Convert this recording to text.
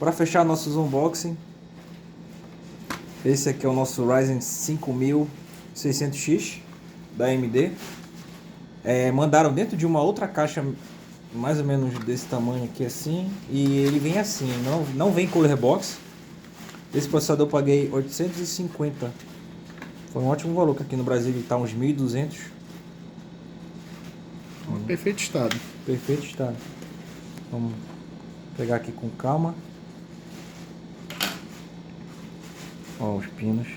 Para fechar nossos unboxing, esse aqui é o nosso Ryzen 5600X da AMD. Mandaram dentro de uma outra caixa mais ou menos desse tamanho aqui assim, e ele vem assim, não vem cooler box. Esse processador eu paguei 850. Foi um ótimo valor, que aqui no Brasil ele está uns 1.200. Perfeito estado. Perfeito estado. Vamos pegar aqui com calma. Ó, os pinos.